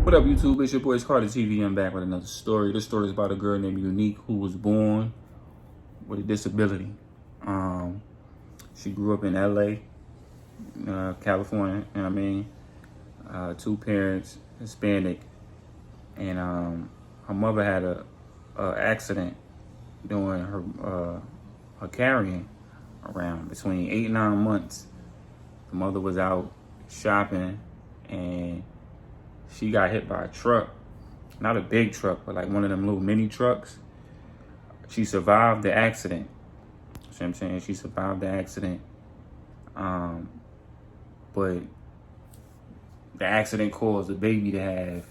What up, YouTube? It's your boy Carter TV. I'm back with another story. This story is about a girl named Unique who was born with a disability. She grew up in LA, California. You know what I mean? Two parents, Hispanic, and her mother had a accident during her carrying around between 8 and 9 months. The mother was out shopping and she got hit by a truck. Not a big truck, but like one of them little mini trucks. She survived the accident. See what I'm saying? She survived the accident. But the accident caused the baby to have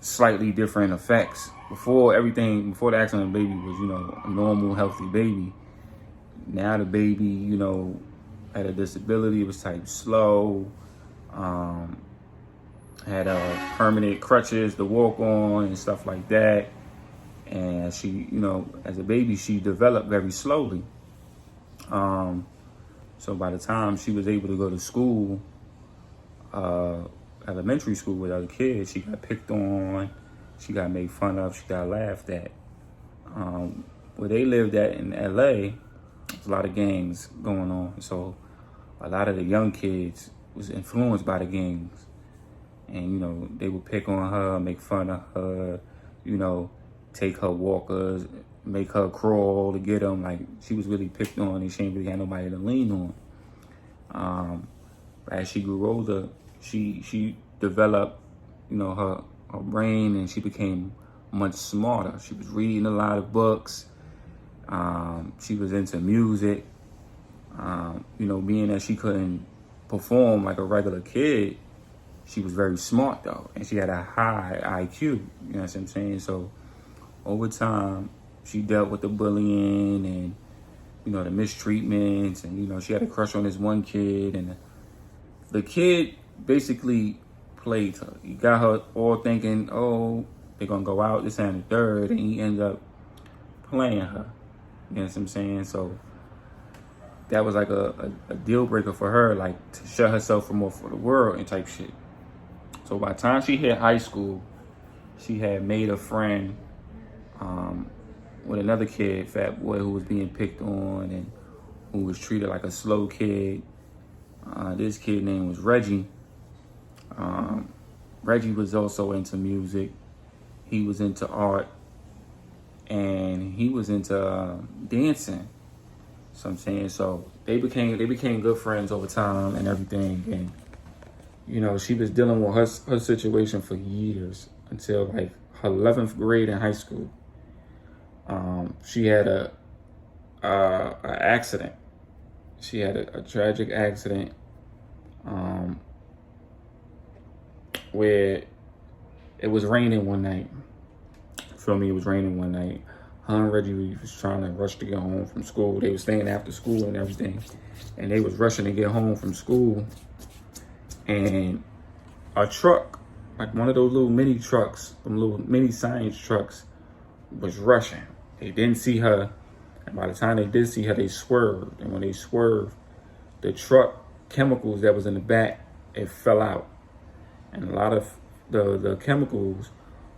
slightly different effects. Before the accident, the baby was, a normal, healthy baby. Now the baby, had a disability. It was type slow. Had permanent crutches to walk on and stuff like that. And she, as a baby, she developed very slowly. So by the time she was able to go to school, elementary school with other kids, she got picked on, she got made fun of, she got laughed at. Where they lived at in LA, there's a lot of gangs going on. So a lot of the young kids was influenced by the gangs. And, they would pick on her, make fun of her, take her walkers, make her crawl to get them. Like, she was really picked on and she ain't really had nobody to lean on. As she grew older, she developed, her brain, and she became much smarter. She was reading a lot of books. She was into music. Being that she couldn't perform like a regular kid, she was very smart though, and she had a high IQ, you know what I'm saying? So over time, she dealt with the bullying and, the mistreatments, and, she had a crush on this one kid, and the kid basically played her. He got her all thinking, oh, they're gonna go out this and the third, and he ended up playing her, you know what I'm saying? So that was like a deal breaker for her, like to shut herself from more for the world and type shit. So by the time she hit high school, she had made a friend with another kid, fat boy, who was being picked on and who was treated like a slow kid. This kid name was Reggie. Reggie was also into music. He was into art, and he was into dancing. So I'm saying, so they became good friends over time and everything. And she was dealing with her situation for years until like her 11th grade in high school. She had a accident. She had a tragic accident where it was raining one night. Feel me? It was raining one night. Her and Reggie was trying to rush to get home from school. They were staying after school and everything, and they was rushing to get home from school. And a truck, like one of those little mini trucks, them little mini science trucks, was rushing. They didn't see her, and by the time they did see her, they swerved. And when they swerved, the truck chemicals that was in the back, it fell out. And a lot of the chemicals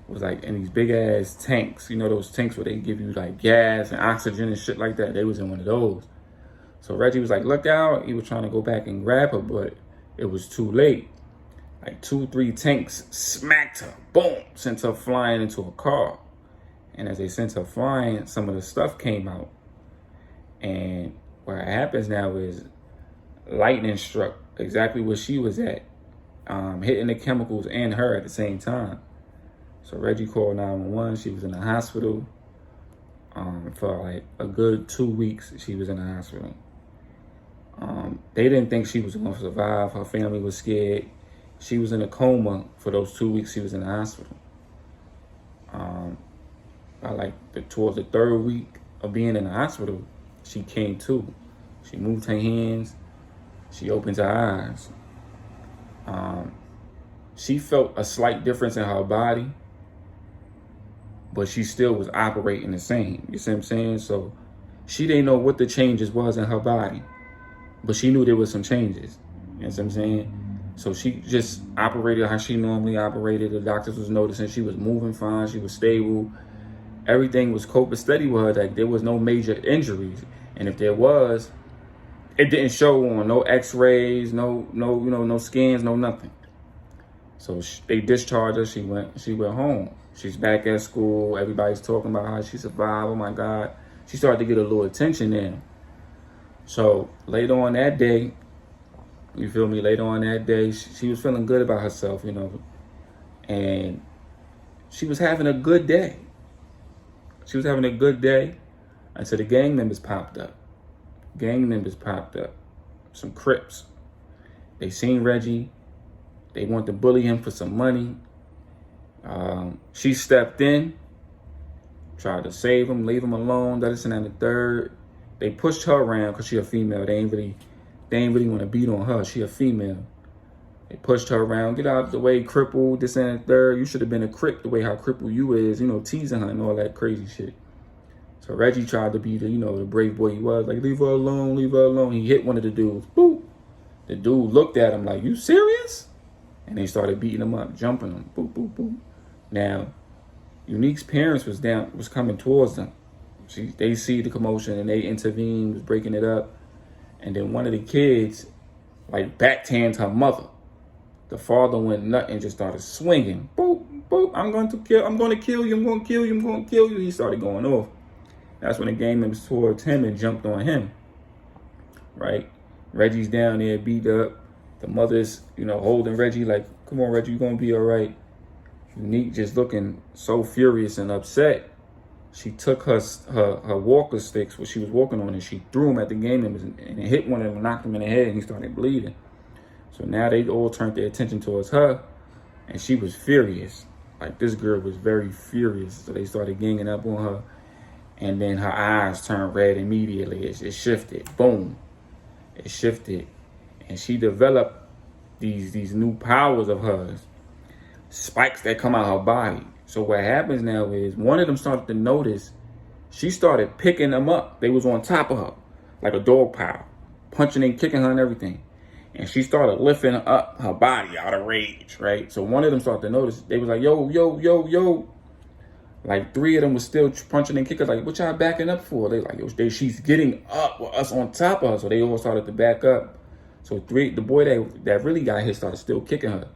was like in these big ass tanks. Those tanks where they give you like gas and oxygen and shit like that. They was in one of those. So Reggie was like, look out. He was trying to go back and grab her, but it was too late. Like 2-3 tanks smacked her. Boom. Sent her flying into a car. And as they sent her flying, some of the stuff came out. And what happens now is lightning struck exactly where she was at, hitting the chemicals and her at the same time. So Reggie called 911. She was in the hospital. For like a good 2 weeks, she was in the hospital. They didn't think she was going to survive. Her family was scared. She was in a coma for those 2 weeks she was in the hospital. By towards the third week of being in the hospital, she came to. She moved her hands. She opened her eyes. She felt a slight difference in her body, but she still was operating the same. You see what I'm saying? So she didn't know what the changes was in her body, but she knew there was some changes. You know what I'm saying? So she just operated how she normally operated. The doctors was noticing she was moving fine. She was stable. Everything was copacetic with her. Like there was no major injuries. And if there was, it didn't show on no x-rays, no scans, no nothing. So they discharged her. She went home. She's back at school. Everybody's talking about how she survived. Oh my God. She started to get a little attention then. So later on that day, you feel me? Later on that day, she was feeling good about herself, and she was having a good day. She was having a good day until the gang members popped up. Some Crips. They seen Reggie. They want to bully him for some money. She stepped in, tried to save him, leave him alone, that, this, and the third. They pushed her around because she a female. They ain't really want to beat on her. She a female. They pushed her around. Get out of the way, crippled, this and the third. You should have been a Crip the way how crippled you is, teasing her and all that crazy shit. So Reggie tried to be the brave boy he was. Like, leave her alone, leave her alone. He hit one of the dudes. Boop. The dude looked at him like, you serious? And they started beating him up, jumping him. Boop, boop, boop. Now, Unique's parents was coming towards them. They see the commotion and they intervened, was breaking it up. And then one of the kids, backhand her mother. The father went nuts and just started swinging. Boop, boop, I'm going to kill you, I'm going to kill you. He started going off. That's when the gang members towards him and jumped on him. Right? Reggie's down there, beat up. The mother's, holding Reggie like, come on, Reggie, you're going to be all right. Unique just looking so furious and upset. She took her walker sticks, what she was walking on, and she threw them at the gang members and it hit one of them and knocked him in the head and he started bleeding. So now they all turned their attention towards her and she was furious. Like, this girl was very furious. So they started ganging up on her and then her eyes turned red immediately. It shifted. Boom. It shifted. And she developed these new powers of hers. Spikes that come out her body. So what happens now is one of them started to notice she started picking them up. They was on top of her like a dog pile, punching and kicking her and everything. And she started lifting up her body out of rage, right? So one of them started to notice. They was like, yo. Like three of them was still punching and kicking. Like, what y'all backing up for? They like, she's getting up with us on top of her. So they all started to back up. So the boy that really got hit started still kicking her.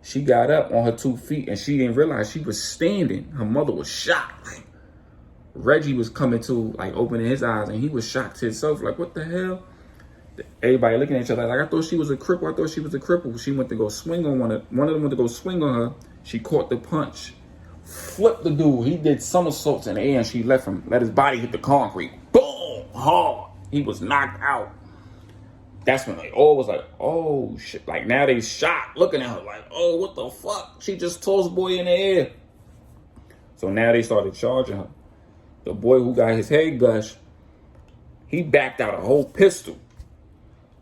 She got up on her 2 feet and she didn't realize she was standing. Her mother was shocked. Reggie was coming to, opening his eyes, and he was shocked to himself. Like, what the hell? Everybody looking at each other like, I thought she was a cripple. She went to go swing on one of them went to go swing on her. She caught the punch, flipped the dude. He did somersaults in the air and she let his body hit the concrete. Boom! Hard. He was knocked out. That's when they all was like, oh shit. Like, now they shocked looking at her like, oh, what the fuck? She just tossed boy in the air. So now they started charging her. The boy who got his head gushed, he backed out a whole pistol.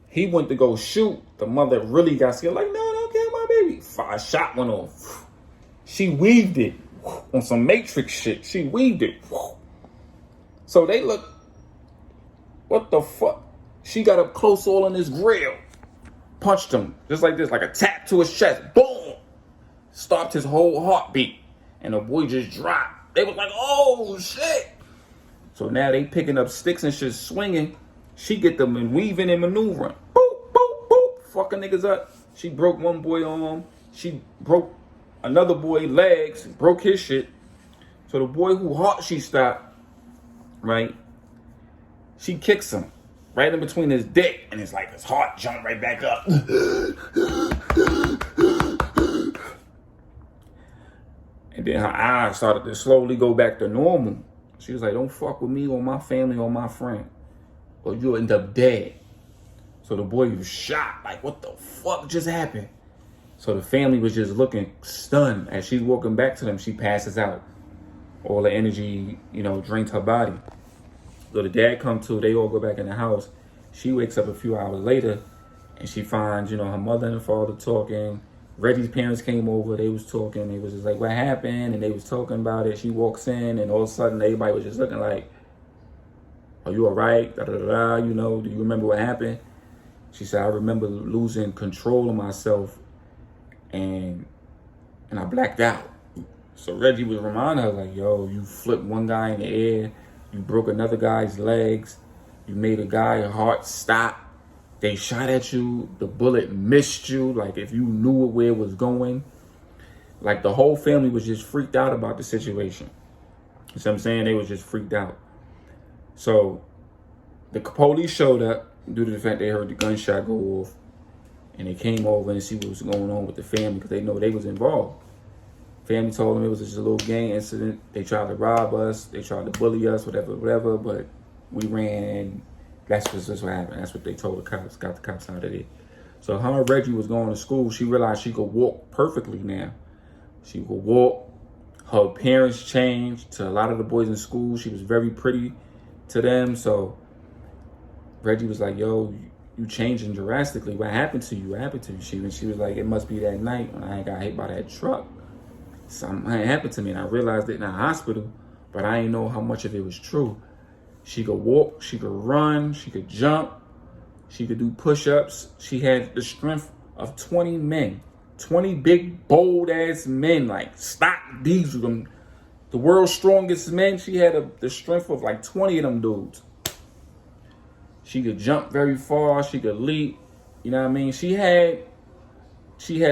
He went to go shoot. The mother really got scared. Like, no, don't kill my baby. A shot went off. She weaved it on some Matrix shit. She weaved it. So they look, what the fuck? She got up close all in his grill. Punched him just like this, like a tap to his chest. Boom! Stopped his whole heartbeat. And the boy just dropped. They was like, oh, shit. So now they picking up sticks and shit, swinging. She get them and weaving and maneuvering. Boop, boop, boop. Fucking niggas up. She broke one boy arm. She broke another boy legs. Broke his shit. So the boy who heart she stopped, right? She kicks him right in between his dick, and it's like his heart jumped right back up. And then her eyes started to slowly go back to normal. She was like, don't fuck with me or my family or my friend, or you'll end up dead. So the boy was shocked, like, what the fuck just happened? So the family was just looking stunned. As she's walking back to them, she passes out. All the energy, drains her body. So the dad come to, they all go back in the house. She wakes up a few hours later and she finds, her mother and father talking. Reggie's parents came over, they was talking. They was just like, what happened? And they was talking about it. She walks in and all of a sudden everybody was just looking like, are you all right? Da, da, da, da. Do you remember what happened? She said, I remember losing control of myself and I blacked out. So Reggie was reminding her, like, yo, you flipped one guy in the air, you broke another guy's legs, you made a guy's heart stop. They shot at you, the bullet missed you, like if you knew where it was going. Like the whole family was just freaked out about the situation. You see what I'm saying? They was just freaked out. So the police showed up due to the fact they heard the gunshot go off, and they came over and see what was going on with the family because they know they was involved. Family told them it was just a little gang incident. They tried to rob us, they tried to bully us, whatever, but we ran and that's what happened. That's what they told the cops, got the cops out of there. So her and Reggie was going to school. She realized she could walk perfectly now. She could walk. Her appearance changed to a lot of the boys in school. She was very pretty to them. So Reggie was like, yo, you changing drastically. What happened to you? What happened to you? She was like, it must be that night when I got hit by that truck. Something happened to me, and I realized it in the hospital, but I didn't know how much of it was true. She could walk, she could run, she could jump, she could do push-ups. She had the strength of 20 men, 20 big, bold-ass men, like Stock Diesel, the world's strongest men. She had the strength of like 20 of them dudes. She could jump very far, she could leap, you know what I mean? She had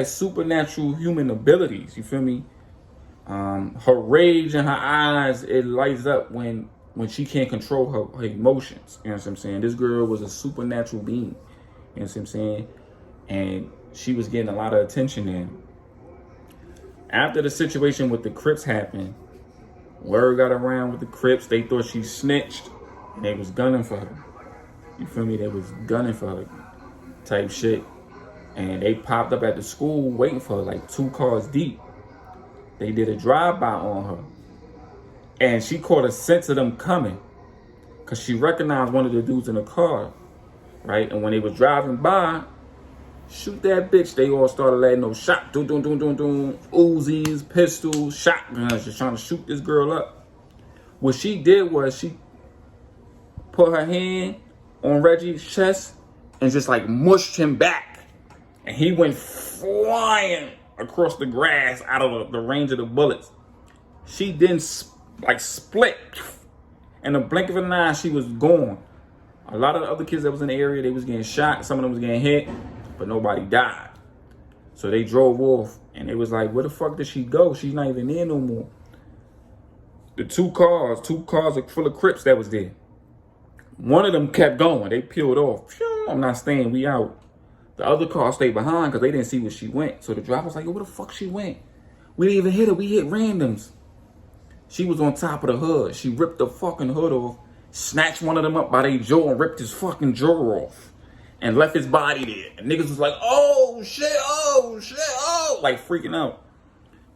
supernatural human abilities, you feel me? Her rage in her eyes, it lights up when she can't control her emotions. You know what I'm saying? This girl was a supernatural being. You know what I'm saying? And she was getting a lot of attention then. After the situation with the Crips happened, word got around with the Crips. They thought she snitched, and they was gunning for her. You feel me? They was gunning for her type shit. And they popped up at the school waiting for her, like 2 cars deep. They did a drive-by on her. And she caught a sense of them coming because she recognized one of the dudes in the car, right? And when they was driving by, shoot that bitch, they all started letting those shots, Uzis, pistols, shotguns, just trying to shoot this girl up. What she did was she put her hand on Reggie's chest and just like mushed him back. And he went flying across the grass out of the range of the bullets. She then split. In the blink of an eye, she was gone. A lot of the other kids that was in the area, they was getting shot. Some of them was getting hit, but nobody died. So they drove off, and it was like, where the fuck did she go? She's not even there no more. The two cars full of Crips that was there. One of them kept going. They peeled off. Phew, I'm not staying. We out. The other car stayed behind because they didn't see where she went. So the driver was like, yo, where the fuck she went? We didn't even hit her. We hit randoms. She was on top of the hood. She ripped the fucking hood off, snatched one of them up by their jaw and ripped his fucking jaw off and left his body there. And niggas was like, oh, shit, oh, like freaking out.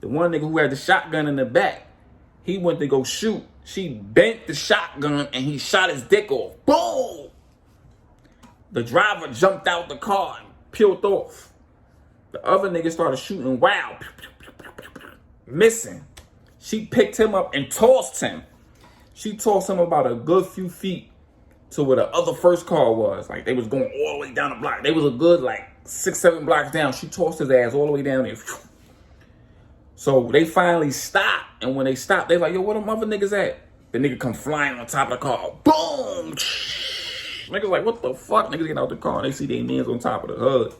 The one nigga who had the shotgun in the back, he went to go shoot. She bent the shotgun and he shot his dick off. Boom! The driver jumped out the car and peeled off. The other nigga started shooting wild. Missing. She picked him up and tossed him. She tossed him about a good few feet to where the other first car was. Like, they was going all the way down the block. They was a good, 6-7 blocks down. She tossed his ass all the way down there. So they finally stopped. And when they stopped, they like, yo, where them other niggas at? The nigga come flying on top of the car. Boom! Niggas like, what the fuck? Niggas get out the car and they see their mans on top of the hood.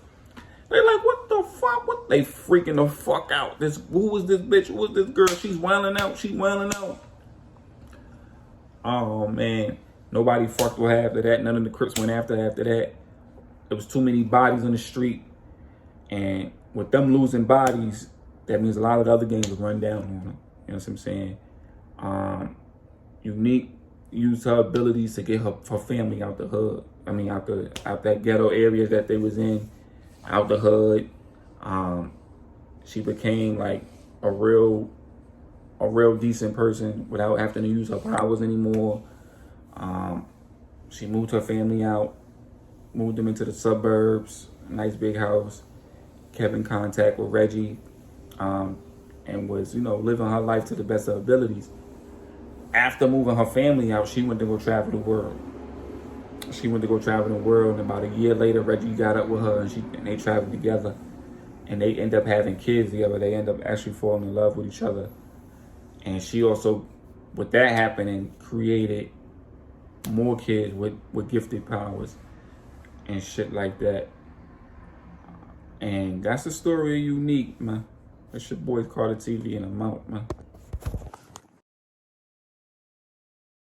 They like, what the fuck? What? They freaking the fuck out. Who was this bitch? Who was this girl? She's wilding out. She's wilding out. Oh, man. Nobody fucked with her after that. None of the Crips went after that. There was too many bodies on the street. And with them losing bodies, that means a lot of the other gangs would run down on them. You know what I'm saying? Unique used her abilities to get her family out the hood. I mean, out that ghetto area that they was in, out the hood. She became like a real decent person without having to use her powers anymore. She moved her family out, moved them into the suburbs, nice big house, kept in contact with Reggie, and was, living her life to the best of her abilities. After moving her family out, she went to go travel the world. She went to go travel the world, and about a year later, Reggie got up with her, and they traveled together, and they end up having kids together. They end up actually falling in love with each other, and she also, with that happening, created more kids with gifted powers and shit like that. And that's the story of Unique, man. That's your boy Carter TV in a mount, man.